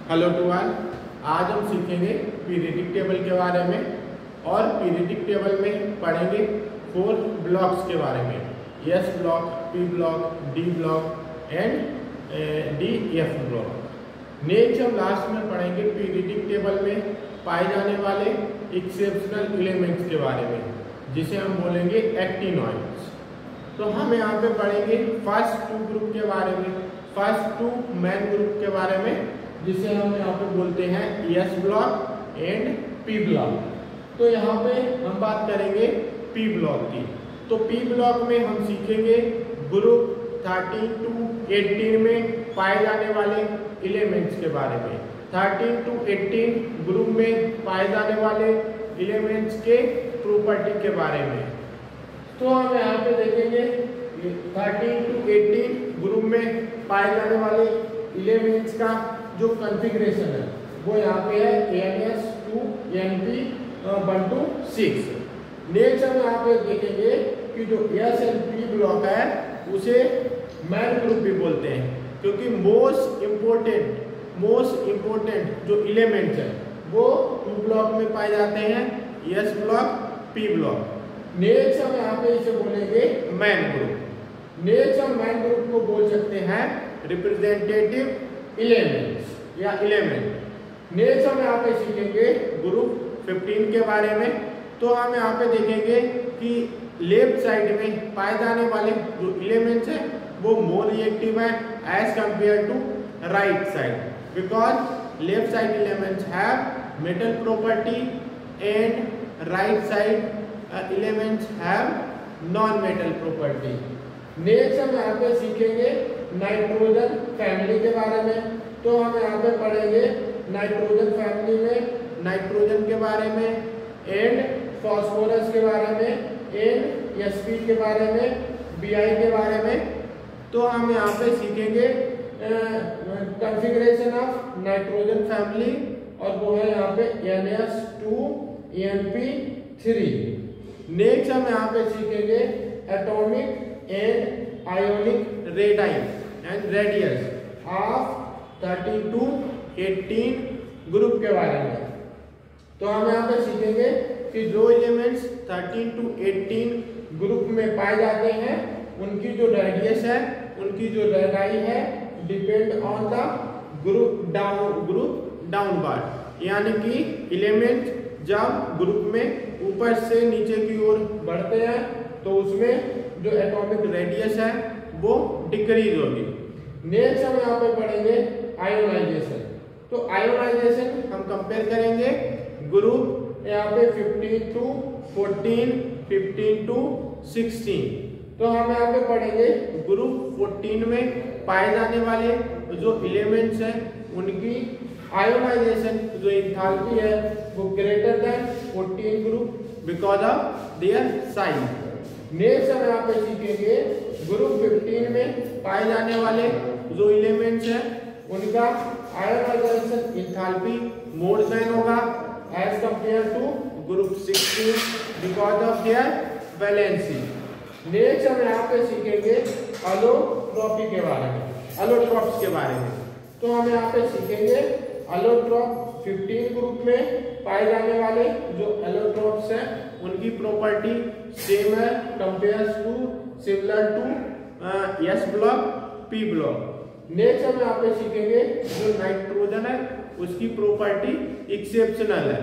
Hello to all. आज हम सीखेंगे पीरियडिक टेबल के बारे में और पीरियडिक टेबल में पढ़ेंगे 4 ब्लॉक्स के बारे में, S block, P block, D block and D F block. Next हम लास्ट में पढ़ेंगे पीरियडिक टेबल में पाए जाने वाले एक्सेप्शनल एलिमेंट्स के बारे में, जिसे हम बोलेंगे एक्टिनॉइड्स। तो हम यहाँ पे पढ़ेंगे फर्स्ट 2 ग्रुप के बारे में, फर्स्ट 2 मेन ग्रुप के बारे में, जिसे हम यहाँ पे बोलते हैं S block and P block. तो यहाँ पे हम बात करेंगे पी ब्लॉक की। तो पी ब्लॉक में हम सीखेंगे ग्रुप 13 to 18 में पाए जाने वाले एलिमेंट्स के बारे में, 13 to 18 ग्रुप में पाए जाने वाले एलिमेंट्स के प्रॉपर्टी के बारे में। तो हम यहाँ पे देखेंगे 13 to 18 ग्रुप में पाए जाने वाले एलिमेंट्स का जो कॉन्फ़िगरेशन है वो यहाँ पे है NS2 NP1 to 6। नेक्स्ट हम यहाँ पे देखेंगे कि जो एस एंड पी ब्लॉक है उसे मैन ग्रुप भी बोलते हैं, क्योंकि मोस्ट इम्पोर्टेंट जो एलिमेंट्स है वो 2 ब्लॉक में पाए जाते हैं, S block, P block. Next हम यहाँ पे इसे बोलेंगे मैन ग्रुप। नेक्स्ट हम मैन ग्रुप को बोल सकते हैं रिप्रेजेंटेटिव एलिमेंट्स या एलिमेंट। नेक्स्ट हम यहाँ पे सीखेंगे ग्रुप 15 के बारे में। तो हम यहाँ पे देखेंगे कि लेफ्ट साइड में पाए जाने वाले जो एलिमेंट्स हैं वो मोर रिएक्टिव है as compare to right side, because left side elements have metal property and right side elements have non metal property. Next हम यहाँ पे सीखेंगे नाइट्रोजन फैमिली के बारे में। तो हम यहाँ पे पढ़ेंगे नाइट्रोजन फैमिली में नाइट्रोजन के बारे में एंड फास्फोरस के बारे में एंड एसपी के बारे में, बीआई के बारे में। तो हम यहाँ पे सीखेंगे कॉन्फ़िगरेशन ऑफ नाइट्रोजन फैमिली, और वो है यहाँ पे NS2 NP3। नेक्स्ट हम यहाँ पे सीखेंगे atomic and ionic radius of 13 to 18 group के बारे में। तो हम यहाँ पे सीखेंगे कि जो एलिमेंट्स 13 to 18 ग्रुप में पाए जाते हैं उनकी जो रेडियस है, उनकी जो रेडाई है, depend on the group downward, यानी कि एलिमेंट जब ग्रुप में ऊपर से नीचे की ओर बढ़ते हैं तो उसमें जो एटॉमिक रेडियस है वो डिक्रीज होगी। नेक्स्ट हम यहाँ पे पढ़ेंगे आयोनाइजेशन। तो आयोनाइजेशन हम कंपेयर करेंगे ग्रुप यहाँ पे 15 to 14, 15 to 16। तो हम यहाँ पे पढ़ेंगे ग्रुप 14 में पाए जाने वाले जो एलिमेंट्स हैं उनकी आयोनाइजेशन जो एंथैल्पी है वो greater than 14 group because of their size. Next हम यहाँ पे सीखेंगे ग्रुप 15 में पाए जाने वाले जो एलिमेंट्स हैं उनका आयोनाइजेशन एंथैल्पी मोर देन होगा as compare to group 16 because of their valency. Next हम यहाँ पे सीखेंगे एलोट्रॉपी के बारे में, एलोट्रॉप्स के बारे में। तो हम यहाँ पे सीखेंगे एलोट्रॉप 15 ग्रुप में पाए जाने वाले जो एलोट्रॉप्स हैं उनकी प्रॉपर्टी सेम है compare to similar to S block, P block. Next हम यहाँ पे सीखेंगे जो नाइट्रोजन है उसकी प्रॉपर्टी एक्सेप्शनल है।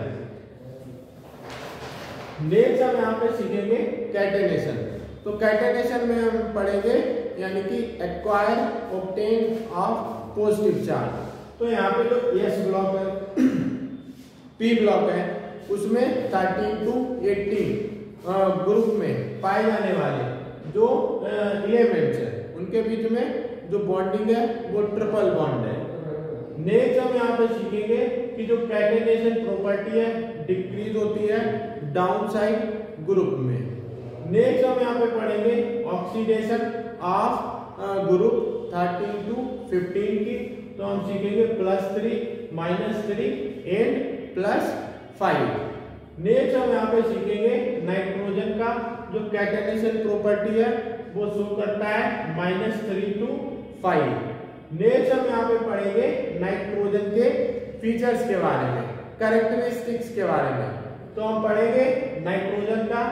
नेक्स्ट हम यहाँ पे सीखेंगे कैटेनेशन। तो कैटेनेशन में हम पढ़ेंगे यानी कि acquire obtain of positive charge. तो यहाँ पे जो एस ब्लॉक है, पी ब्लॉक है, उसमें 13 to 18 ग्रुप में पाए जाने वाले जो एलिमेंट्स हैं उनके बीच में जो बॉन्डिंग है वो ट्रिपल बॉन्ड है। नेक्स्ट हम यहाँ पे सीखेंगे कि जो कैटेनेशन प्रॉपर्टी है डिक्रीज होती है डाउन साइड ग्रुप में। नेक्स्ट हम यहाँ पे पढ़ेंगे ऑक्सीडेशन ऑफ ग्रुप 13 to 15 की। तो हम सीखेंगे +3, -3 एंड +5। नेक्स्ट हम यहाँ पे सीखेंगे नाइट्रोजन का जो कैटेनेशन प्रॉपर्टी है वो शो करता है -3 to 5। नेक्स्ट हम यहाँ पे पढ़ेंगे नाइट्रोजन के फीचर्स के बारे में, कैरेक्टरिस्टिक्स के बारे में। तो हम पढ़ेंगे नाइट्रोजन का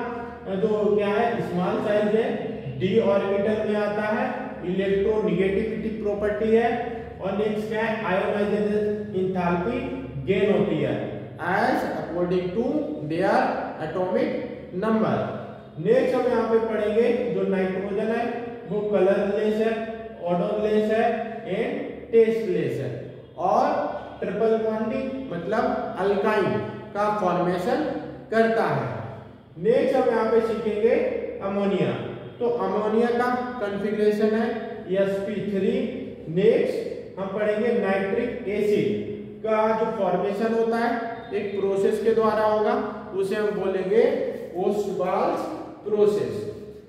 जो क्या है, स्मॉल साइज है, डी ऑर्बिटल में आता है, इलेक्ट्रोनेगेटिविटी प्रॉपर्टी है, और नेक्स्ट क्या है, आयोनाइजेशन एंथैल्पी गेन होती है as according to their atomic number. Next हम यहाँ पे पढ़ेंगे जो नाइट्रोजन है वो कलरलेस है, ऑडरलेस है एंड टेस्टलेस है, और ट्रिपल बॉन्डिंग मतलब अल्काइन का फॉर्मेशन करता है। नेक्स्ट हम यहाँ पे सीखेंगे अमोनिया। तो अमोनिया का कॉन्फ़िगरेशन है sp3। नेक्स्ट हम पढ़ेंगे नाइट्रिक एसिड का जो फॉर्मेशन होता है एक प्रोसेस के द्वारा होगा, उसे हम बोलेंगे ओस्टवाल्स प्रोसेस।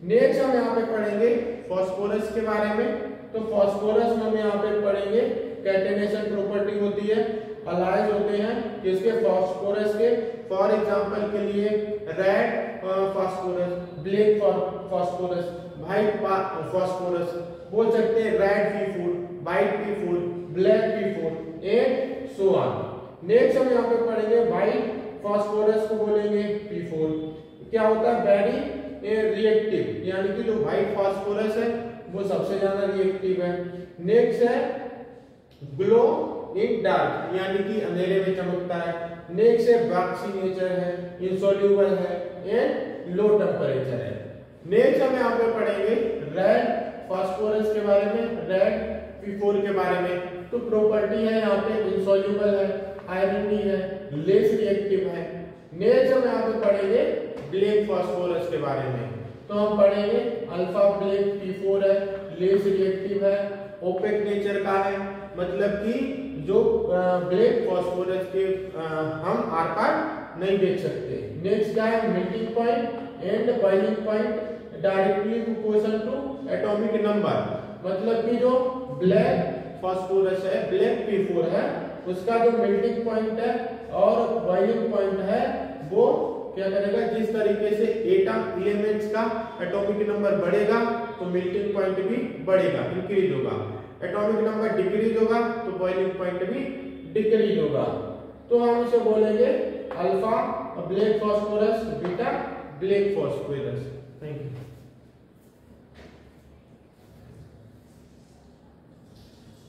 नेक्स्ट हम यहाँ पे पढ़ेंगे फास्फोरस के बारे में। तो फास्फोरस हम यहाँ पे पढ़ेंगे कैटेनेशन प्रॉपर्टी होती है, अलाइज होते हैं किसके, फास्फोरस के। फॉर एग्जांपल के लिए red phosphorus, black phosphorus, white phosphorus बोल सकते हैं, red P4, white P4, black P4 and so on. Next हम यहाँ पे पढ़ेंगे व्हाइट फास्फोरस को बोलेंगे P4। क्या होता है, वेरी रिएक्टिव, यानी कि जो व्हाइट फास्फोरस है वो सबसे ज्यादा रिएक्टिव है। नेक्स्ट है ग्लो इन डार्क, यानी कि अंधेरे में चमकता है। नेक्स्ट है वैक्सी नेचर है, इनसोल्यूबल है एंड लो टेम्परेचर है। नेक्स्ट हम यहाँ पे पढ़ेंगे रेड फास्फोरस के बारे में, रेड P4 के बारे में। तो प्रॉपर्टी है यहाँ पे इनसोल्यूबल है, आयरनी है, लेस रिएक्टिव है। नेक्स्ट हम यहाँ पे पढ़ेंगे ब्लैक फास्फोरस के बारे में। तो हम पढ़ेंगे अल्फा ब्लैक P4 है, लेस रिएक्टिव है, ओपेक नेचर का है, मतलब कि जो ब्लैक फास्फोरस के हम आर पार नहीं देख सकते। नेक्स्ट क्या है, melting point and boiling point directly proportional to atomic number, मतलब कि जो ब्लैक फास्फोरस है, ब्लैक P4 है, उसका जो मेल्टिंग पॉइंट है और बॉइलिंग पॉइंट है वो क्या करेगा, जिस तरीके से एटम एलिमेंट्स का एटॉमिक नंबर बढ़ेगा तो मेल्टिंग पॉइंट भी बढ़ेगा, इंक्रीज होगा। एटॉमिक नंबर डिक्रीज होगा तो बॉइलिंग पॉइंट भी डिक्रीज होगा। तो हम इसे बोलेंगे alpha black phosphorus, beta black phosphorus. Thank you.